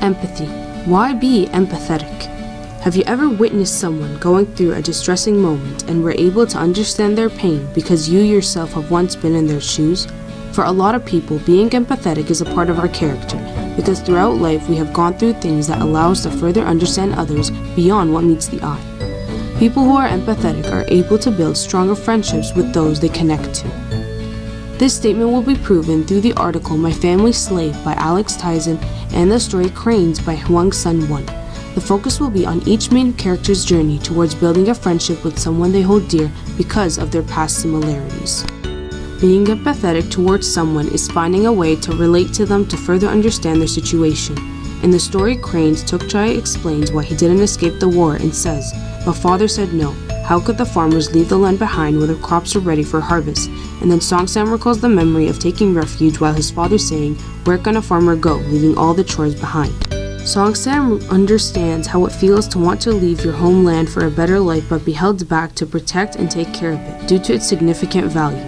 Empathy. Why be empathetic? Have you ever witnessed someone going through a distressing moment and were able to understand their pain because you yourself have once been in their shoes? For a lot of people, being empathetic is a part of our character, because throughout life we have gone through things that allow us to further understand others beyond what meets the eye. People who are empathetic are able to build stronger friendships with those they connect to. This statement will be proven through the article My Family's Slave by Alex Tizon and the story Cranes by Hwang Sun-won. The focus will be on each main character's journey towards building a friendship with someone they hold dear because of their past similarities. Being empathetic towards someone is finding a way to relate to them to further understand their situation. In the story Cranes, Tukchai explains why he didn't escape the war and says, "But father said no. How could the farmers leave the land behind when the crops are ready for harvest?" And then Song-sam recalls the memory of taking refuge while his father saying, "Where can a farmer go, leaving all the chores behind?" Song-sam understands how it feels to want to leave your homeland for a better life but be held back to protect and take care of it due to its significant value.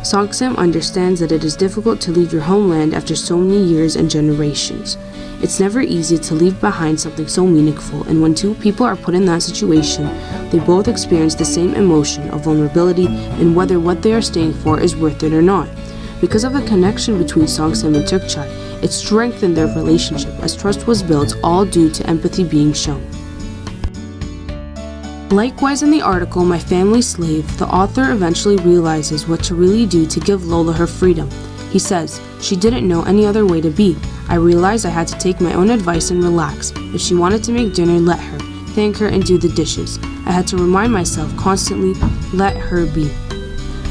Song-sam understands that it is difficult to leave your homeland after so many years and generations. It's never easy to leave behind something so meaningful, and when two people are put in that situation, they both experience the same emotion of vulnerability and whether what they are staying for is worth it or not. Because of the connection between Song-sam and Tukchai, it strengthened their relationship as trust was built, all due to empathy being shown. Likewise, in the article My Family's Slave, the author eventually realizes what to really do to give Lola her freedom. He says, "She didn't know any other way to be. I realized I had to take my own advice and relax. If she wanted to make dinner, let her. Thank her and do the dishes. I had to remind myself constantly, let her be."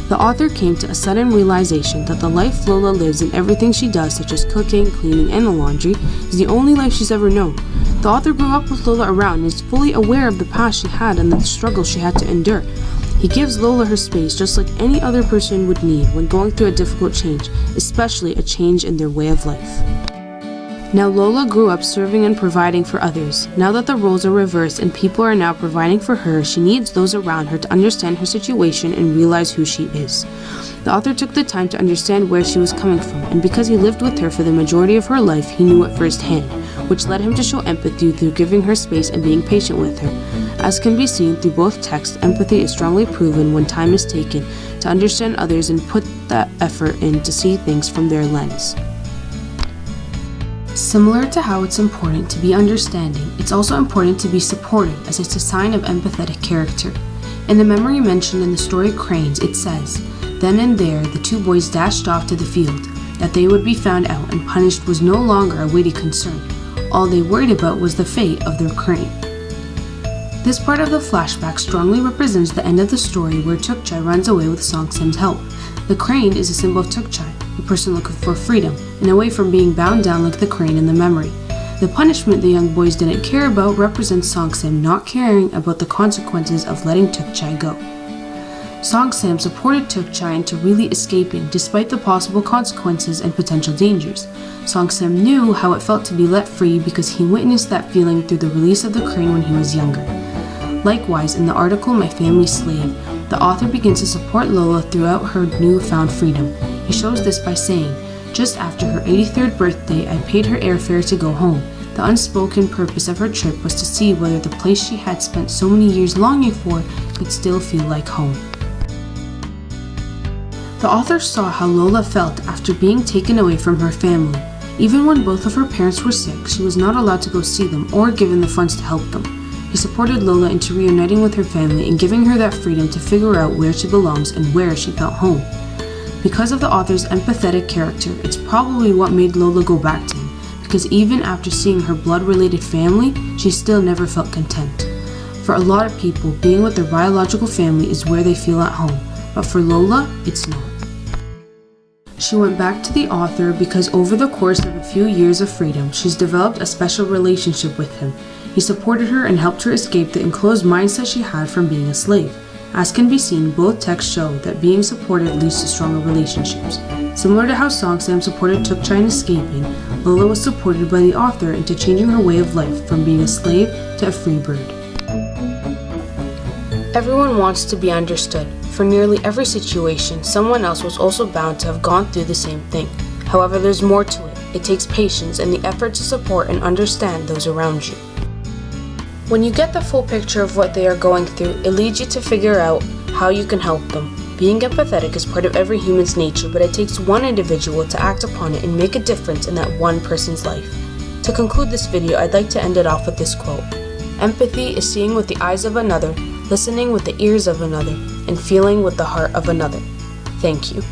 The author came to a sudden realization that the life Lola lives and everything she does, such as cooking, cleaning, and the laundry, is the only life she's ever known. The author grew up with Lola around and is fully aware of the past she had and the struggles she had to endure. He gives Lola her space just like any other person would need when going through a difficult change, especially a change in their way of life. Now Lola grew up serving and providing for others. Now that the roles are reversed and people are now providing for her, she needs those around her to understand her situation and realize who she is. The author took the time to understand where she was coming from, and because he lived with her for the majority of her life, he knew it firsthand, which led him to show empathy through giving her space and being patient with her. As can be seen through both texts, empathy is strongly proven when time is taken to understand others and put that effort in to see things from their lens. Similar to how it's important to be understanding, it's also important to be supportive, as it's a sign of empathetic character. In the memory mentioned in the story Cranes, it says, "Then and there the two boys dashed off to the field. That they would be found out and punished was no longer a weighty concern. All they worried about was the fate of their crane." This part of the flashback strongly represents the end of the story where Tukchai runs away with Song-sam's help. The crane is a symbol of Tukchai, the person looking for freedom, and away from being bound down like the crane in the memory. The punishment the young boys didn't care about represents Song-sam not caring about the consequences of letting Tukchai go. Song-sam supported Tukchai into really escaping despite the possible consequences and potential dangers. Song-sam knew how it felt to be let free because he witnessed that feeling through the release of the crane when he was younger. Likewise, in the article My Family's Slave, the author begins to support Lola throughout her newfound freedom. He shows this by saying, "Just after her 83rd birthday, I paid her airfare to go home. The unspoken purpose of her trip was to see whether the place she had spent so many years longing for could still feel like home." The author saw how Lola felt after being taken away from her family. Even when both of her parents were sick, she was not allowed to go see them or given the funds to help them. He supported Lola into reuniting with her family and giving her that freedom to figure out where she belongs and where she felt home. Because of the author's empathetic character, it's probably what made Lola go back to him, because even after seeing her blood-related family, she still never felt content. For a lot of people, being with their biological family is where they feel at home, but for Lola, it's not. She went back to the author because over the course of a few years of freedom, she's developed a special relationship with him. He supported her and helped her escape the enclosed mindset she had from being a slave. As can be seen, both texts show that being supported leads to stronger relationships. Similar to how Song-sam supported Tukchai in escaping, Lola was supported by the author into changing her way of life from being a slave to a free bird. Everyone wants to be understood. For nearly every situation, someone else was also bound to have gone through the same thing. However, there's more to it. it takes patience and the effort to support and understand those around you. When you get the full picture of what they are going through, it leads you to figure out how you can help them. Being empathetic is part of every human's nature, but it takes one individual to act upon it and make a difference in that one person's life. To conclude this video, I'd like to end it off with this quote. Empathy is seeing with the eyes of another, listening with the ears of another, and feeling with the heart of another. Thank you.